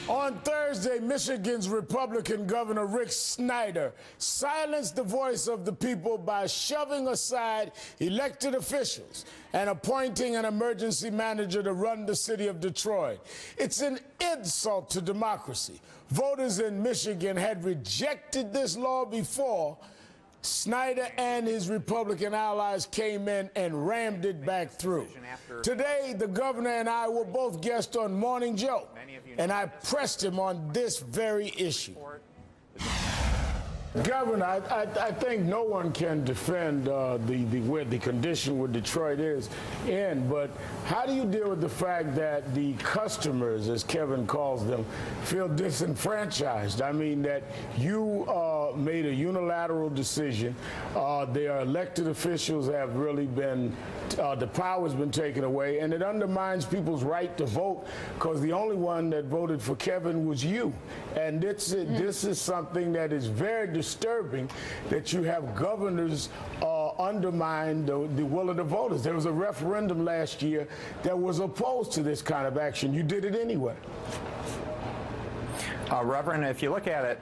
On Thursday, Michigan's Republican Governor Rick Snyder silenced the voice of the people by shoving aside elected officials and appointing an emergency manager to run the city of Detroit. It's an insult to democracy. Voters in Michigan had rejected this law before. Snyder and his Republican allies came in and rammed it back through. Today, the governor and I were both guests on Morning Joe, and I pressed him on this very issue. Governor, I think no one can defend where the condition where Detroit is in, but how do you deal with the fact that the customers, as Kevin calls them, feel disenfranchised? I mean, that you made a unilateral decision. Their elected officials have really been, the power's been taken away, and it undermines people's right to vote because the only one that voted for Kevin was you. And this is something that is very disturbing, that you have governors undermine the will of the voters. There was a referendum last year that was opposed to this kind of action. You did it anyway. Reverend, if you look at it,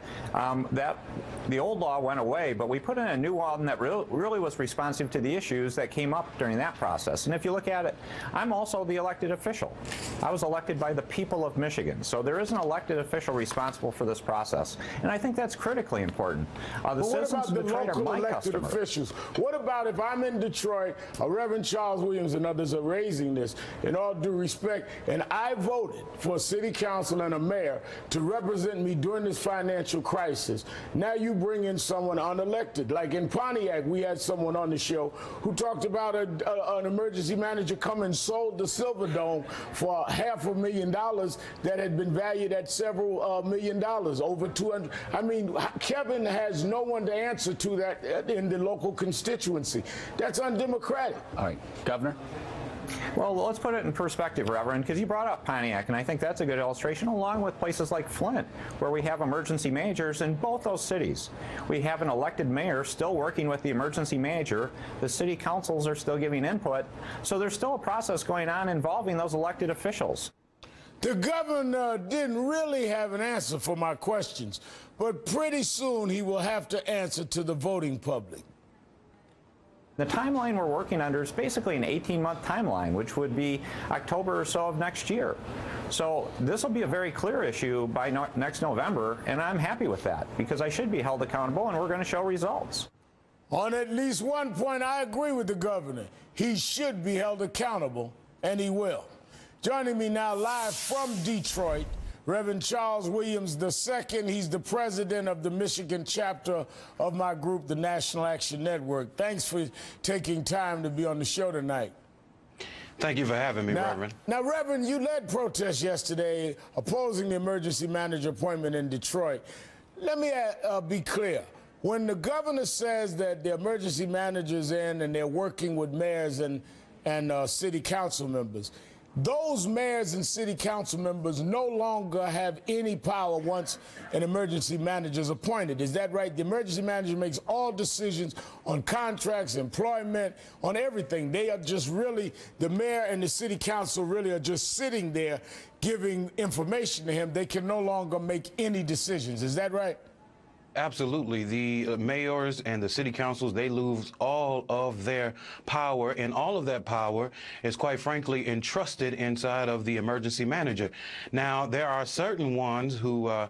the old law went away, but we put in a new one that really was responsive to the issues that came up during that process. And if you look at it, I'm also the elected official. I was elected by the people of Michigan, so there is an elected official responsible for this process. And I think that's critically important. The citizens of Detroit are my customers. Officials? What about if I'm in Detroit, Reverend Charles Williams and others are raising this, in all due respect, and I voted for a city council and a mayor to represent me during this financial crisis. Now you bring in someone unelected. Like in Pontiac, we had someone on the show who talked about an emergency manager come and sold the Silverdome for $500,000 that had been valued at several $1 million, over 200. I mean, Kevin has no one to answer to that in the local constituency. That's undemocratic. All right, Governor. Well, let's put it in perspective, Reverend, because you brought up Pontiac, and I think that's a good illustration, along with places like Flint, where we have emergency managers in both those cities. We have an elected mayor still working with the emergency manager. The city councils are still giving input. So there's still a process going on involving those elected officials. The governor didn't really have an answer for my questions, but pretty soon he will have to answer to the voting public. The timeline we're working under is basically an 18-month timeline, which would be October or so of next year. So this will be a very clear issue by next November, and I'm happy with that because I should be held accountable, and we're going to show results. On at least one point, I agree with the governor. He should be held accountable, and he will. Joining me now live from Detroit, Reverend Charles Williams II. He's the president of the Michigan chapter of my group, the National Action Network. Thanks for taking time to be on the show tonight. Thank you for having me, Reverend. Now, Reverend, you led protests yesterday opposing the emergency manager appointment in Detroit. Let me be clear. When the governor says that the emergency manager's in and they're working with mayors and city council members, those mayors and city council members no longer have any power once an emergency manager is appointed. Is that right? The emergency manager makes all decisions on contracts, employment, on everything. They are just really, the mayor and the city council really are just sitting there giving information to him. They can no longer make any decisions. Is that right? Absolutely. The mayors and the city councils, they lose all of their power, and all of that power is, quite frankly, entrusted inside of the emergency manager. Now, there are certain ones who are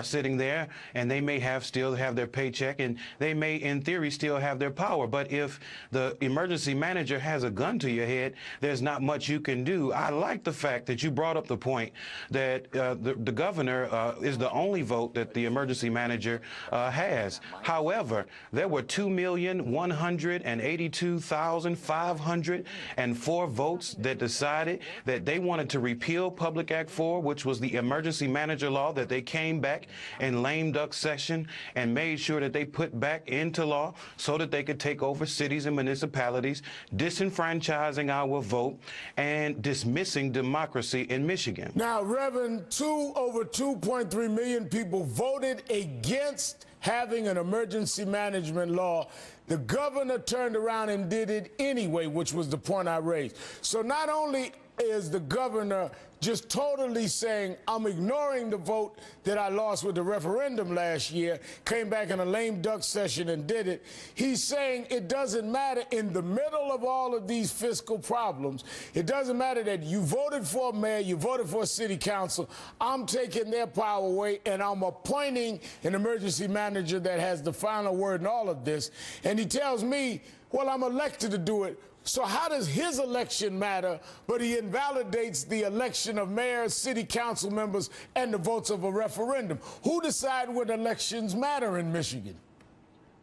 sitting there, and they may still have their paycheck, and they may, in theory, still have their power. But if the emergency manager has a gun to your head, there's not much you can do. I like the fact that you brought up the point that the governor is the only vote that the emergency manager has. However, there were 2,182,504 votes that decided that they wanted to repeal Public Act 4, which was the emergency manager law that they came back in lame duck session and made sure that they put back into law so that they could take over cities and municipalities, disenfranchising our vote and dismissing democracy in Michigan. Now, Reverend, over 2.3 million people voted against having an emergency management law. The governor turned around and did it anyway, which was the point I raised. So not only is the governor just totally saying, I'm ignoring the vote that I lost with the referendum last year, came back in a lame duck session and did it. He's saying it doesn't matter in the middle of all of these fiscal problems. It doesn't matter that you voted for a mayor, you voted for a city council. I'm taking their power away, and I'm appointing an emergency manager that has the final word in all of this. And he tells me, well, I'm elected to do it. So how does his election matter, but he invalidates the election of mayors, city council members, and the votes of a referendum? Who decide when elections matter in Michigan?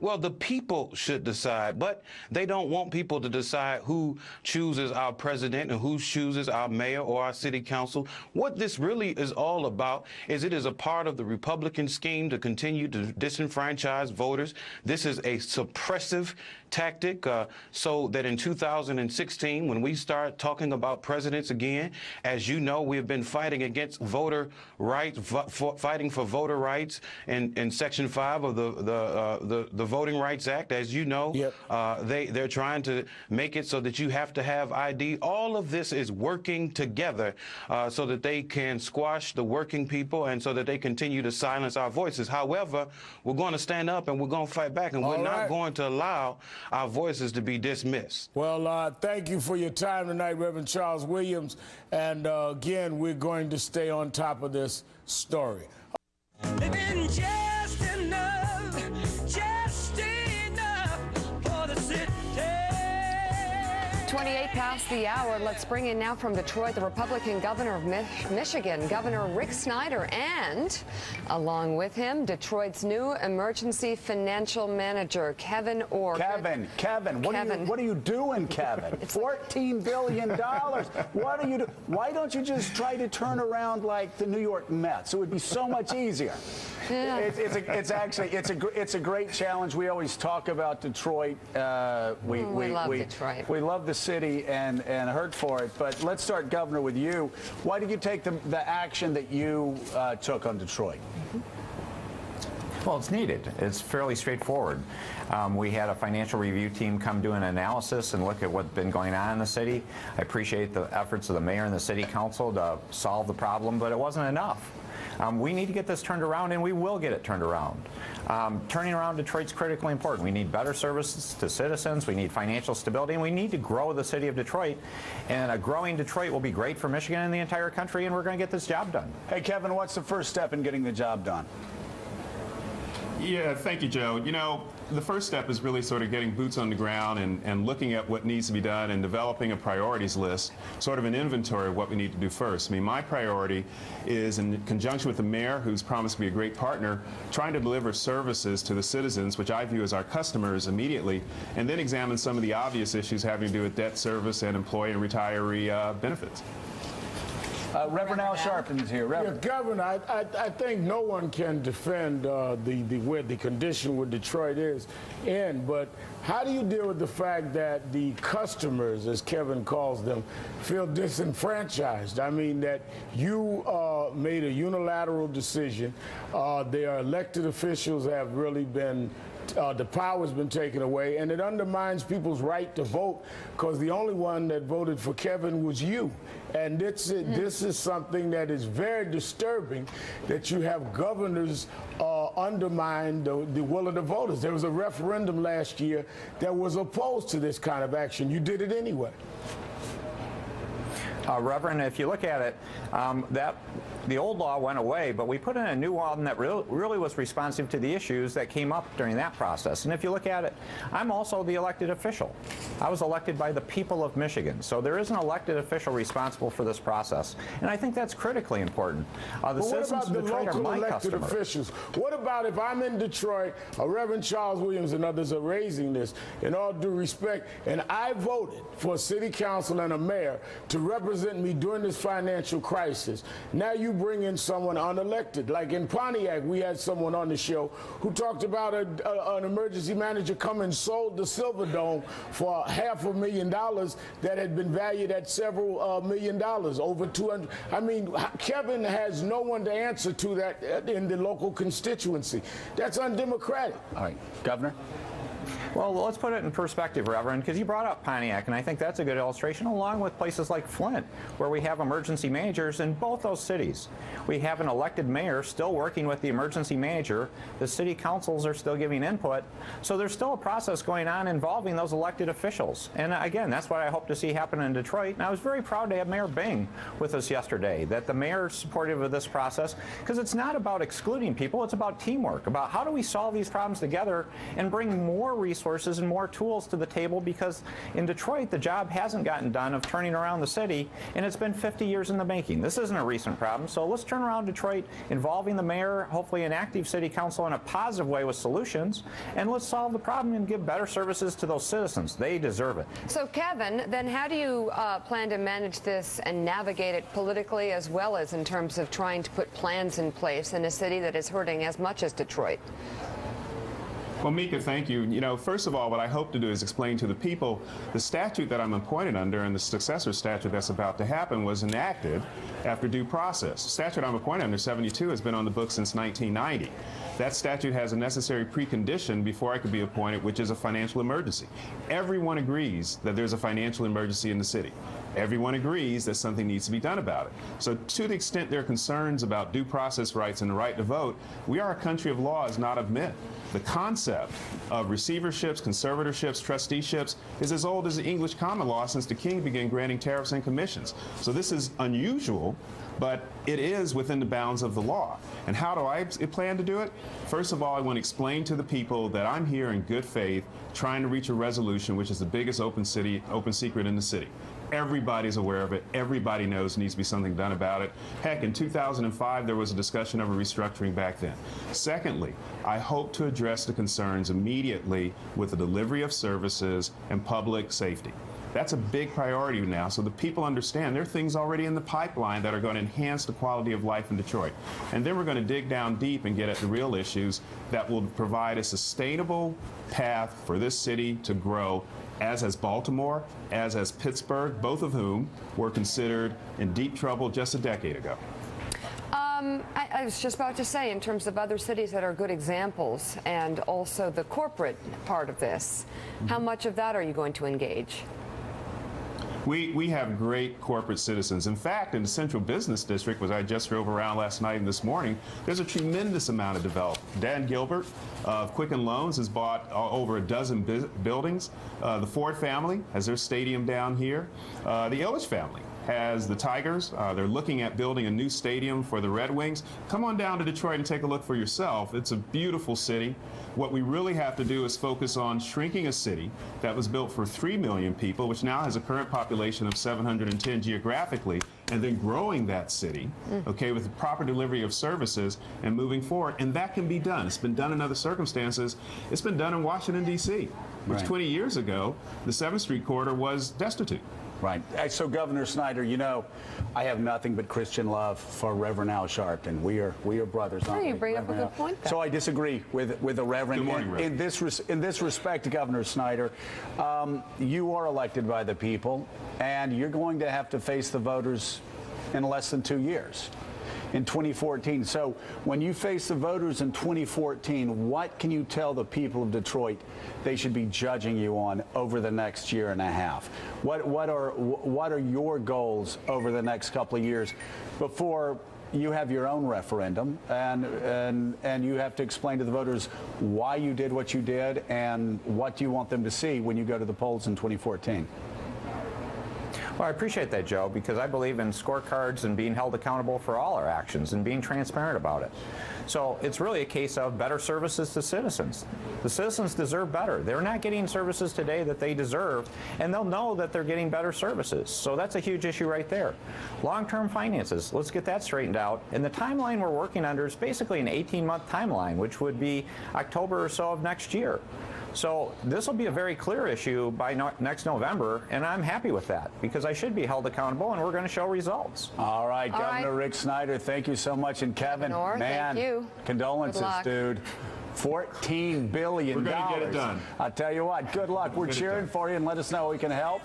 Well, the people should decide, but they don't want people to decide who chooses our president and who chooses our mayor or our city council. What this really is all about is it is a part of the Republican scheme to continue to disenfranchise voters. This is a suppressive tactic so that in 2016, when we start talking about presidents again, as you know, we have been fighting against voter rights, fighting for voter rights in Section 5 of the Voting Rights Act. As you know, yep. They're trying to make it so that you have to have ID. All of this is working together so that they can squash the working people and so that they continue to silence our voices. However, we're going to stand up and we're going to fight back, and we're not going to allow our voices to be dismissed. Well, thank you for your time tonight, Reverend Charles Williams. And again, we're going to stay on top of this story. Living just enough for the city. 28 past the hour. Let's bring in now from Detroit the Republican governor of Michigan, Governor Rick Snyder, and along with him, Detroit's new emergency financial manager, Kevin Orr. Kevin, what are you doing, Kevin? $14 billion. What are you doing? Why don't you just try to turn around like the New York Mets? It would be so much easier. Yeah. It's a great challenge. We always talk about Detroit. We love Detroit. We love the city and hurt for it. But let's start, Governor, with you. Why did you take the action that you took on Detroit? Well, it's needed. It's fairly straightforward. We had a financial review team come do an analysis and look at what's been going on in the city. I appreciate the efforts of the mayor and the city council to solve the problem, but it wasn't enough. We need to get this turned around, and we will get it turned around. Turning around Detroit's critically important. We need better services to citizens, we need financial stability, and we need to grow the city of Detroit. And a growing Detroit will be great for Michigan and the entire country, and we're going to get this job done. Hey, Kevin, what's the first step in getting the job done? Yeah, thank you, Joe. You know, the first step is really sort of getting boots on the ground and looking at what needs to be done and developing a priorities list, sort of an inventory of what we need to do first. I mean, my priority is, in conjunction with the mayor, who's promised to be a great partner, trying to deliver services to the citizens, which I view as our customers immediately, and then examine some of the obvious issues having to do with debt service and employee and retiree benefits. Reverend Al Sharpton is here. Yeah, Governor, I think no one can defend where the condition with Detroit is in, but how do you deal with the fact that the customers, as Kevin calls them, feel disenfranchised? I mean, that you made a unilateral decision. Their elected officials have really been the power's been taken away, and it undermines people's right to vote, because the only one that voted for Kevin was you. And this is something that is very disturbing, that you have governors undermine the will of the voters. There was a referendum last year that was opposed to this kind of action. You did it anyway. Reverend, if you look at it, the old law went away, but we put in a new law that really was responsive to the issues that came up during that process. And if you look at it, I'm also the elected official. I was elected by the people of Michigan. So there is an elected official responsible for this process. And I think that's critically important. The citizens of Detroit are my customers. Officials? What about if I'm in Detroit, Reverend Charles Williams and others are raising this, in all due respect, and I voted for a city council and a mayor to represent me during this financial crisis. Now you bring in someone unelected. Like in Pontiac, we had someone on the show who talked about an emergency manager come and sold the Silverdome for $500,000 that had been valued at several $1 million, over 200. I mean, Kevin has no one to answer to that in the local constituency. That's undemocratic. All right, Governor. Well, let's put it in perspective, Reverend, because you brought up Pontiac, and I think that's a good illustration, along with places like Flint, where we have emergency managers in both those cities. We have an elected mayor still working with the emergency manager. The city councils are still giving input. So there's still a process going on involving those elected officials. And again, that's what I hope to see happen in Detroit. And I was very proud to have Mayor Bing with us yesterday, that the mayor is supportive of this process, because it's not about excluding people, it's about teamwork, about how do we solve these problems together and bring more resources and more tools to the table, because in Detroit the job hasn't gotten done of turning around the city, and it's been 50 years in the making. This isn't a recent problem, so let's turn around Detroit, involving the mayor, hopefully an active city council in a positive way with solutions, and let's solve the problem and give better services to those citizens. They deserve it. So Kevin, then how do you plan to manage this and navigate it politically, as well as in terms of trying to put plans in place in a city that is hurting as much as Detroit? Well, Mika, thank you. You know, first of all, what I hope to do is explain to the people the statute that I'm appointed under and the successor statute that's about to happen was enacted after due process. The statute I'm appointed under, 72, has been on the books since 1990. That statute has a necessary precondition before I could be appointed, which is a financial emergency. Everyone agrees that there's a financial emergency in the city. Everyone agrees that something needs to be done about it. So to the extent there are concerns about due process rights and the right to vote, we are a country of laws, not of myth. The concept of receiverships, conservatorships, trusteeships is as old as the English common law, since the king began granting tariffs and commissions. So this is unusual, but it is within the bounds of the law. And how do I plan to do it? First of all, I want to explain to the people that I'm here in good faith, trying to reach a resolution, which is the biggest open secret in the city. Everybody's aware of it. Everybody knows there needs to be something done about it. Heck, in 2005, there was a discussion of a restructuring back then. Secondly, I hope to address the concerns immediately with the delivery of services and public safety. That's a big priority now, so the people understand there are things already in the pipeline that are going to enhance the quality of life in Detroit. And then we're going to dig down deep and get at the real issues that will provide a sustainable path for this city to grow, as has Baltimore, as has Pittsburgh, both of whom were considered in deep trouble just a decade ago. I was just about to say, in terms of other cities that are good examples, and also the corporate part of this, how much of that are you going to engage? We have great corporate citizens. In fact, in the Central Business District, which I just drove around last night and this morning, there's a tremendous amount of development. Dan Gilbert of Quicken Loans has bought over a dozen buildings. The Ford family has their stadium down here. The Illich family has the Tigers. They're looking at building a new stadium for the Red Wings. Come on down to Detroit and take a look for yourself. It's a beautiful city. What we really have to do is focus on shrinking a city that was built for 3 million people, which now has a current population of 710 geographically, and then growing that city, okay, with the proper delivery of services and moving forward. And that can be done. It's been done in other circumstances. It's been done in Washington, D.C., which 20 years ago, the 7th Street corridor was destitute. Right. So, Governor Snyder, you know, I have nothing but Christian love for Reverend Al Sharpton. We are brothers, aren't we? You bring up a good point, though. So I disagree with the Reverend. Good morning, Reverend. In this respect, Governor Snyder, you are elected by the people, and you're going to have to face the voters in less than 2 years. In 2014. So when you face the voters in 2014, what can you tell the people of Detroit they should be judging you on over the next year and a half? What are your goals over the next couple of years before you have your own referendum and you have to explain to the voters why you did what you did and what you want them to see when you go to the polls in 2014? Well, I appreciate that, Joe, because I believe in scorecards and being held accountable for all our actions and being transparent about it. So it's really a case of better services to citizens. The citizens deserve better. They're not getting services today that they deserve, and they'll know that they're getting better services. So that's a huge issue right there. Long-term finances, let's get that straightened out. And the timeline we're working under is basically an 18-month timeline, which would be October or so of next year. So this will be a very clear issue by next November, and I'm happy with that because I should be held accountable, and we're going to show results. All right, Governor Rick Snyder, thank you so much. And Kevin, man, thank you. Condolences, dude. $14 billion. We're going to get it done. I'll tell you what, good luck. We're cheering for you, and let us know how we can help.